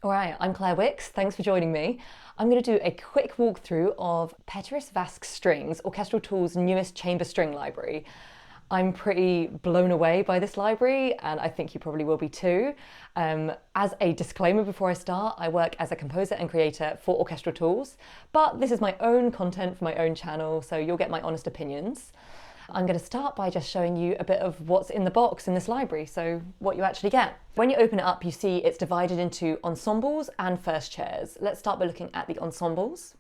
All right, I'm Claire Wicks. Thanks for joining me. I'm going to do a quick walkthrough of Pēteris Vasks Strings, Orchestral Tool's newest chamber string library. I'm pretty blown away by this library, and I think you probably will be too. As a disclaimer before I start, I work as a composer and creator for Orchestral Tools, but this is my own content for my own channel, so you'll get my honest opinions. I'm going to start by just showing you a bit of what's in the box in this library, so what you actually get. When you open it up, you see it's divided into ensembles and first chairs. Let's start by looking at the ensembles.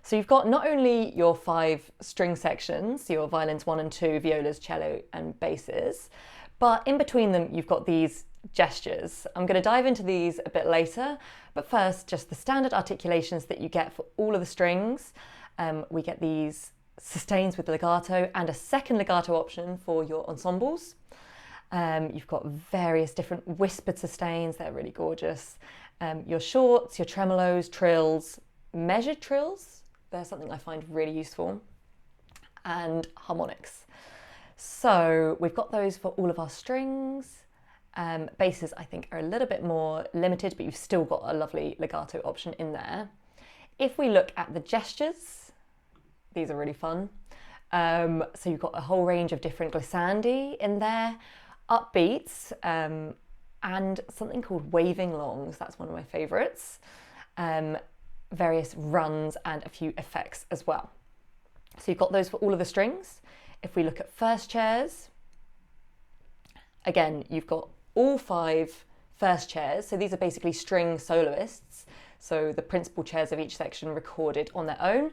So you've got not only your 5 string sections, your violins 1 and 2, violas, cello and basses, but in between them you've got these gestures. I'm going to dive into these a bit later, but first just the standard articulations that you get for all of the strings. We get these sustains with legato and a second legato option for your ensembles. You've got various different whispered sustains, they're really gorgeous. Your shorts, your tremolos, trills, measured trills, they're something I find really useful, and harmonics. So we've got those for all of our strings. Basses I think are a little bit more limited, but you've still got a lovely legato option in there. If we look at the gestures, these are really fun. So you've got a whole range of different glissandi in there, upbeats, and something called waving longs, that's one of my favourites. Various runs and a few effects as well. So you've got those for all of the strings. If we look at first chairs, again, you've got all 5 first chairs. So these are basically string soloists. So the principal chairs of each section recorded on their own.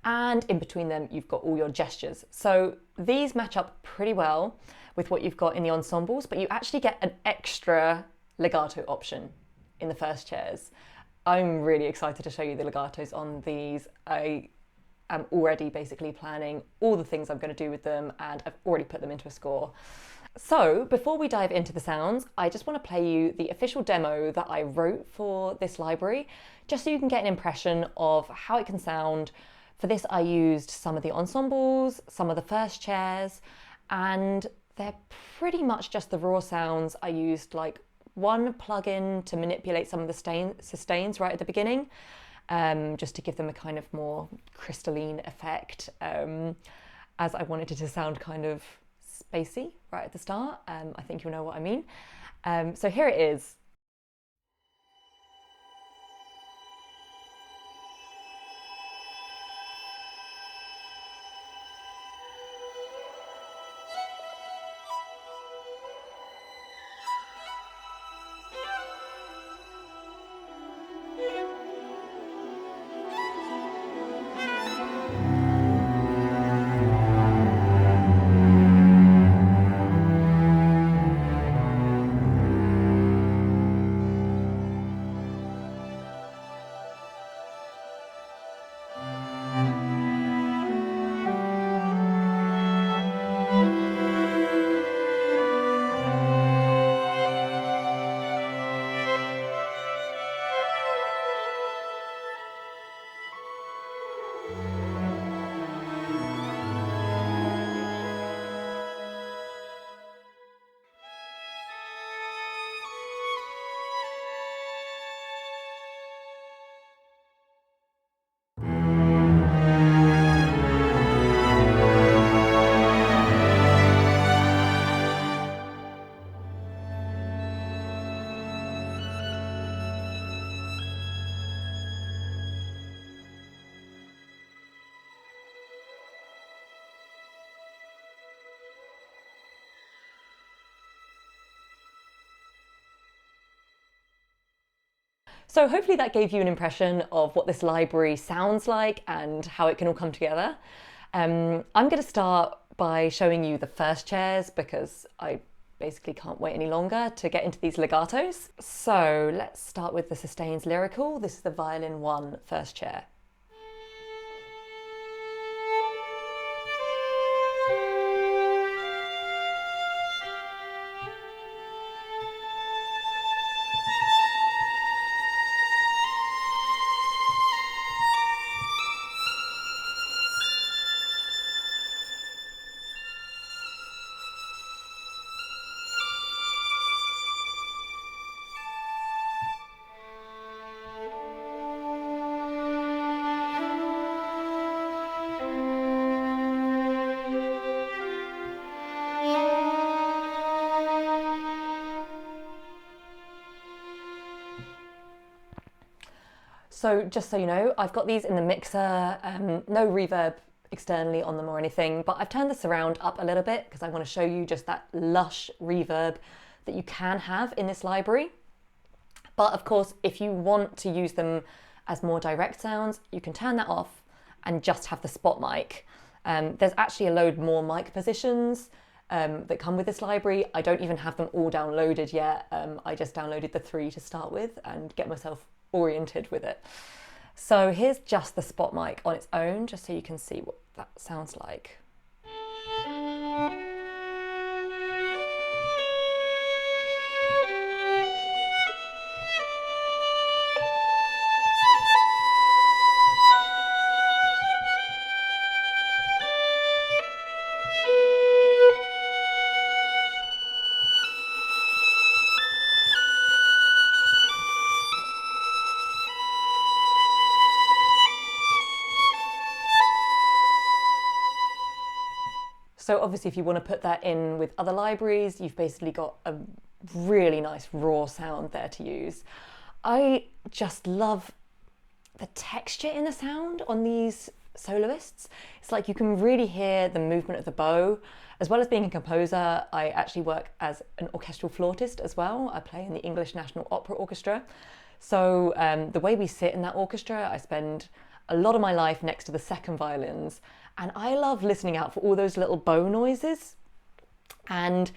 And in between them, you've got all your gestures. So these match up pretty well with what you've got in the ensembles, but you actually get an extra legato option in the first chairs. I'm really excited to show you the legatos on these. I am already basically planning all the things I'm going to do with them, and I've already put them into a score. So before we dive into the sounds, I just want to play you the official demo that I wrote for this library, just so you can get an impression of how it can sound. For this, I used some of the ensembles, some of the first chairs, and they're pretty much just the raw sounds. I used like one plugin to manipulate some of the sustains right at the beginning, just to give them a kind of more crystalline effect, as I wanted it to sound kind of spacey right at the start. I think you'll know what I mean. So here it is. So hopefully that gave you an impression of what this library sounds like and how it can all come together. I'm going to start by showing you the first chairs because I basically can't wait any longer to get into these legatos. So let's start with the sustains lyrical. This is the violin 1 first chair. So just so you know, I've got these in the mixer, no reverb externally on them or anything, but I've turned the surround up a little bit because I want to show you just that lush reverb that you can have in this library. But of course, if you want to use them as more direct sounds, you can turn that off and just have the spot mic. There's actually a load more mic positions that come with this library. I don't even have them all downloaded yet. I just downloaded the 3 to start with and get myself oriented with it. So here's just the spot mic on its own, just so you can see what that sounds like. So obviously if you want to put that in with other libraries, you've basically got a really nice raw sound there to use. I just love the texture in the sound on these soloists. It's like you can really hear the movement of the bow. As well as being a composer, I actually work as an orchestral flautist as well. I play in the English National Opera Orchestra. So the way we sit in that orchestra, I spend a lot of my life next to the second violins, and I love listening out for all those little bow noises. And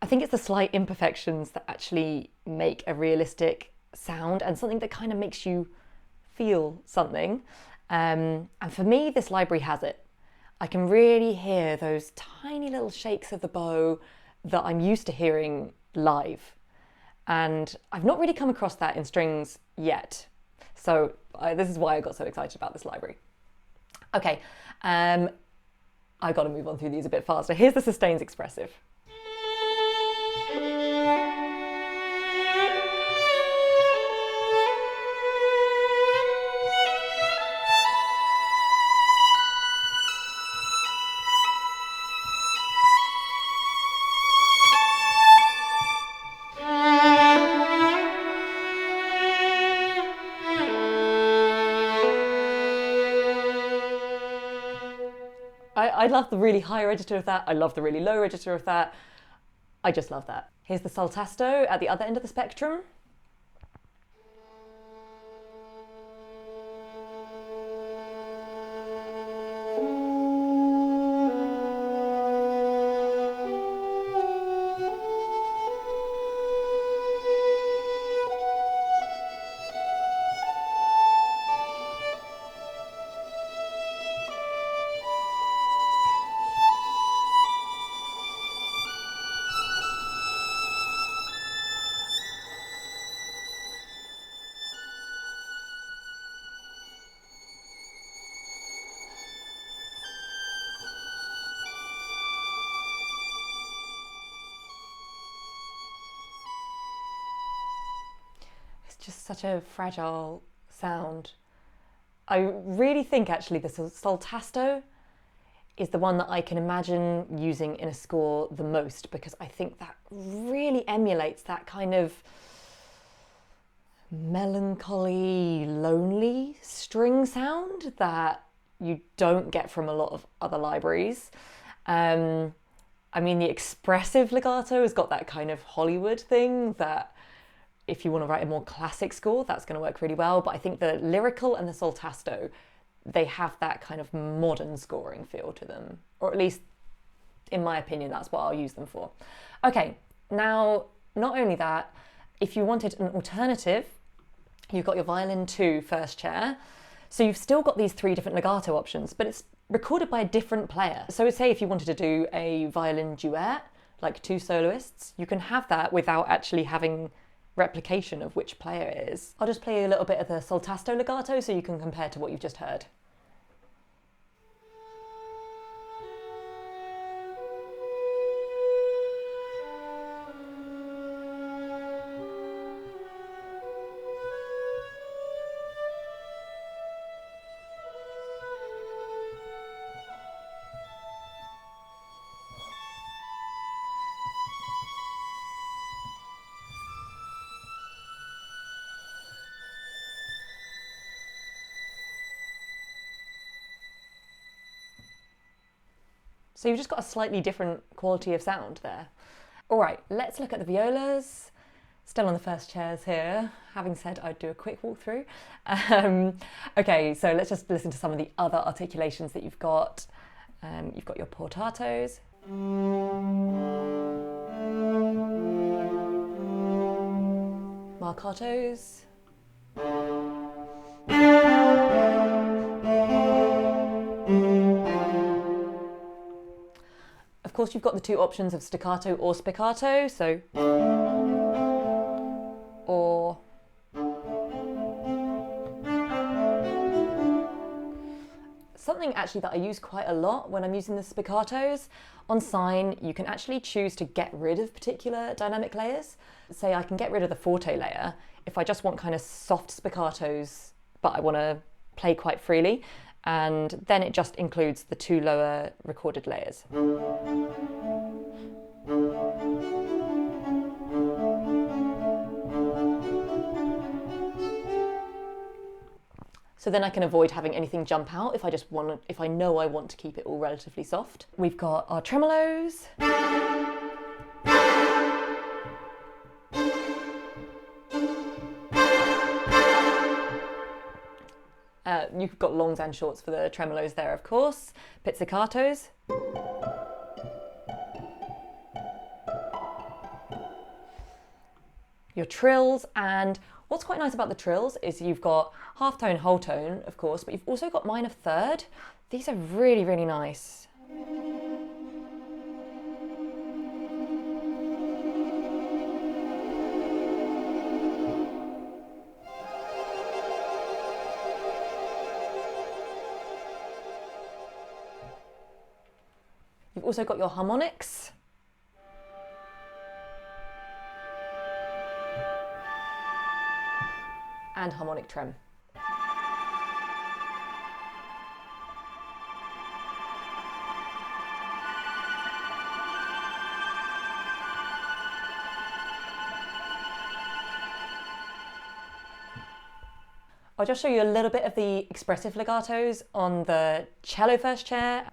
I think it's the slight imperfections that actually make a realistic sound and something that kind of makes you feel something. And for me, this library has it. I can really hear those tiny little shakes of the bow that I'm used to hearing live. And I've not really come across that in strings yet. So this is why I got so excited about this library. Okay, I've got to move on through these a bit faster. Here's the sustains expressive. I love the really high register of that. I love the really low register of that. I just love that. Here's the saltasto at the other end of the spectrum. Just such a fragile sound. I really think actually the saltasto is the one that I can imagine using in a score the most, because I think that really emulates that kind of melancholy, lonely string sound that you don't get from a lot of other libraries. I mean, the expressive legato has got that kind of Hollywood thing that if you want to write a more classic score, that's going to work really well. But I think the lyrical and the saltasto, they have that kind of modern scoring feel to them. Or at least, in my opinion, that's what I'll use them for. Okay, now, not only that, if you wanted an alternative, you've got your violin 2 first chair. So you've still got these 3 different legato options, but it's recorded by a different player. So say if you wanted to do a violin duet, like 2 soloists, you can have that without actually having replication of which player it is. I'll just play you a little bit of the saltasto legato so you can compare to what you've just heard. So you've just got a slightly different quality of sound there. All right, let's look at the violas. Still on the first chairs here. Having said I'd do a quick walkthrough. Okay, so let's just listen to some of the other articulations that you've got. You've got your portatos. Marcatos. Of course, you've got the two options of staccato or spiccato, so or something actually that I use quite a lot when I'm using the spiccatos. On sine, you can actually choose to get rid of particular dynamic layers. Say I can get rid of the forte layer if I just want kind of soft spiccatos, but I want to play quite freely. And then it just includes the two lower recorded layers. So then I can avoid having anything jump out if I know I want to keep it all relatively soft. We've got our tremolos. You've got longs and shorts for the tremolos there, of course. Pizzicatos. Your trills, and what's quite nice about the trills is you've got half tone, whole tone, of course, but you've also got minor third. These are really, really nice. You've also got your harmonics. And harmonic trem. I'll just show you a little bit of the expressive legatos on the cello first chair.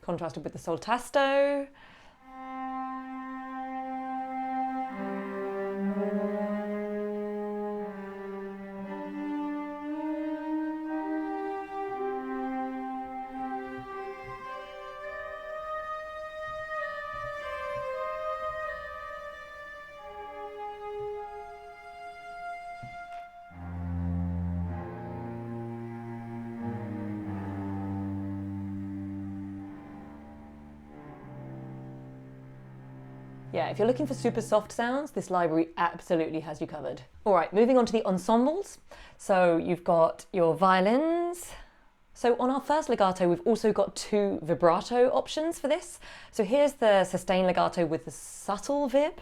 Contrasted with the soltasto. Yeah, if you're looking for super soft sounds, this library absolutely has you covered. All right, moving on to the ensembles. So you've got your violins. So on our first legato, we've also got two vibrato options for this. So here's the sustained legato with the subtle vib.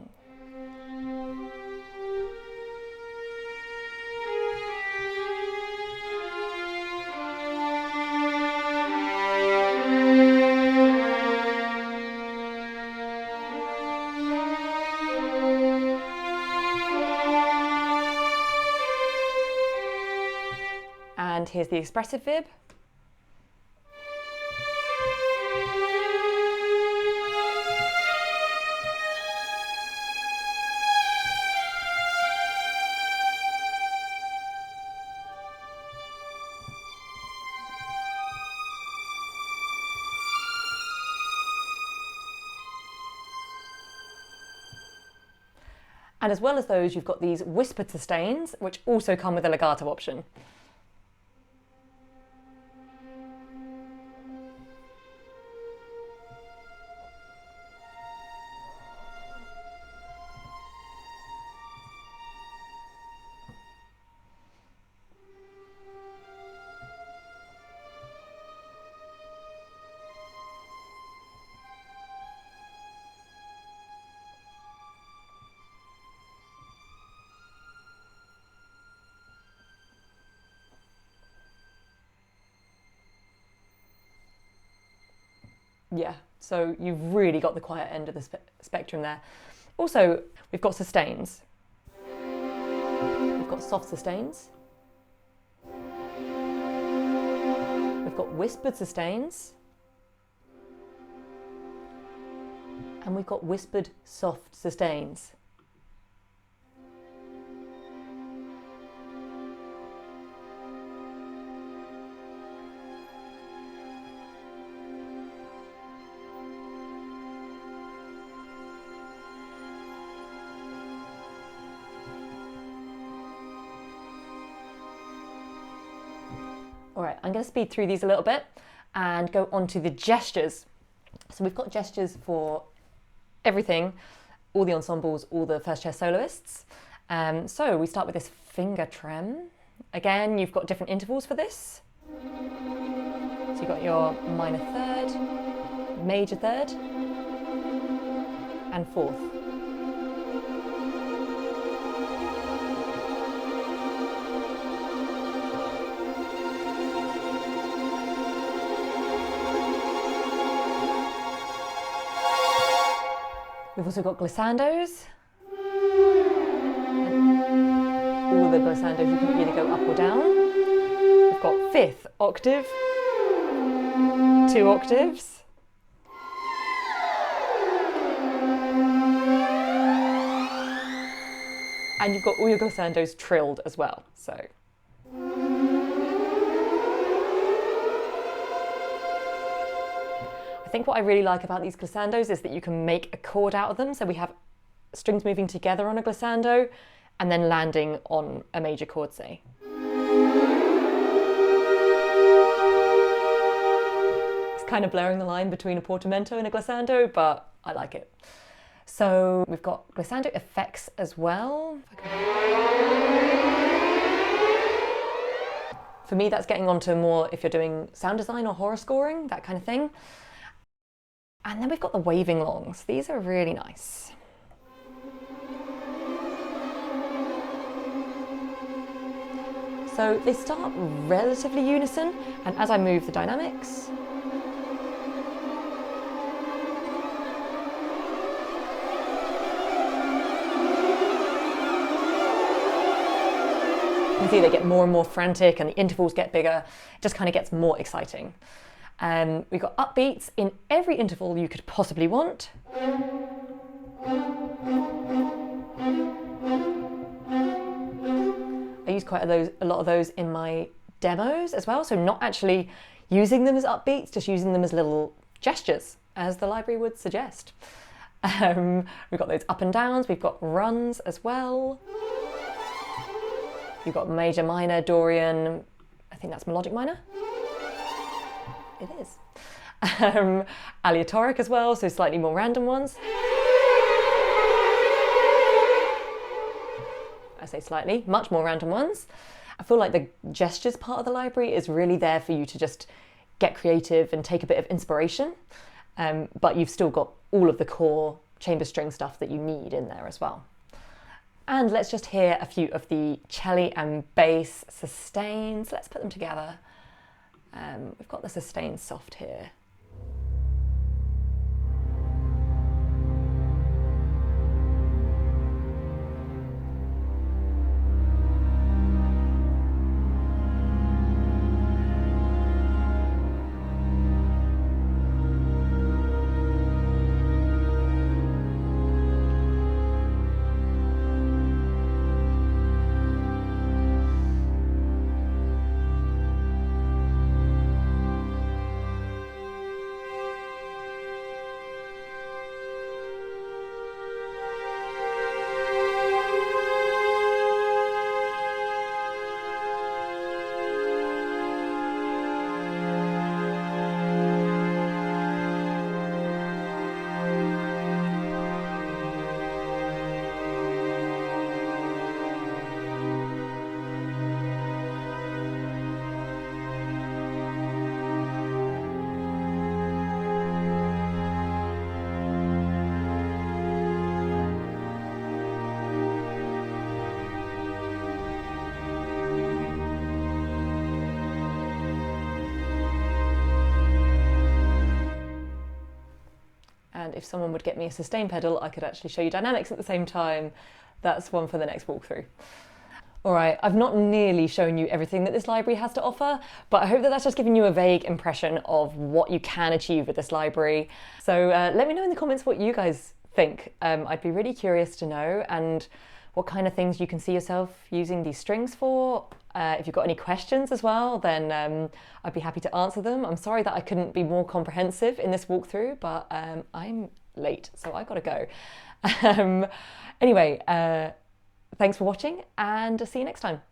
And here's the expressive vib. And as well as those, you've got these whispered sustains, which also come with a legato option. Yeah, so you've really got the quiet end of the spectrum there. Also, we've got sustains. We've got soft sustains. We've got whispered sustains. And we've got whispered soft sustains. All right, I'm going to speed through these a little bit and go on to the gestures. So we've got gestures for everything, all the ensembles, all the first chair soloists. So we start with this finger trem. Again, you've got different intervals for this. So you've got your minor third, major third, and fourth. We've also got glissandos. All the glissandos you can either go up or down. We've got fifth octave, 2 octaves. And you've got all your glissandos trilled as well, so. I think what I really like about these glissandos is that you can make a chord out of them. So we have strings moving together on a glissando and then landing on a major chord, say. It's kind of blurring the line between a portamento and a glissando, but I like it. So we've got glissando effects as well. For me, that's getting onto more if you're doing sound design or horror scoring, that kind of thing. And then we've got the waving longs. These are really nice. So they start relatively unison, and as I move the dynamics, you can see they get more and more frantic and the intervals get bigger. It just kind of gets more exciting. We've got upbeats in every interval you could possibly want. I use quite a lot of those in my demos as well, so not actually using them as upbeats, just using them as little gestures, as the library would suggest. We've got those up and downs, we've got runs as well. You've got major, minor, Dorian, I think that's melodic minor. It is. Aleatoric as well, so slightly more random ones. I say slightly, much more random ones. I feel like the gestures part of the library is really there for you to just get creative and take a bit of inspiration, but you've still got all of the core chamber string stuff that you need in there as well. And let's just hear a few of the cello and bass sustains. Let's put them together. We've got the sustain soft here. and if someone would get me a sustain pedal, I could actually show you dynamics at the same time. That's one for the next walkthrough. All right, I've not nearly shown you everything that this library has to offer, but I hope that that's just given you a vague impression of what you can achieve with this library. So let me know in the comments what you guys think. I'd be really curious to know, and what kind of things you can see yourself using these strings for. If you've got any questions as well, then I'd be happy to answer them. I'm sorry that I couldn't be more comprehensive in this walkthrough, but I'm late, so I gotta go. Anyway, thanks for watching, and see you next time.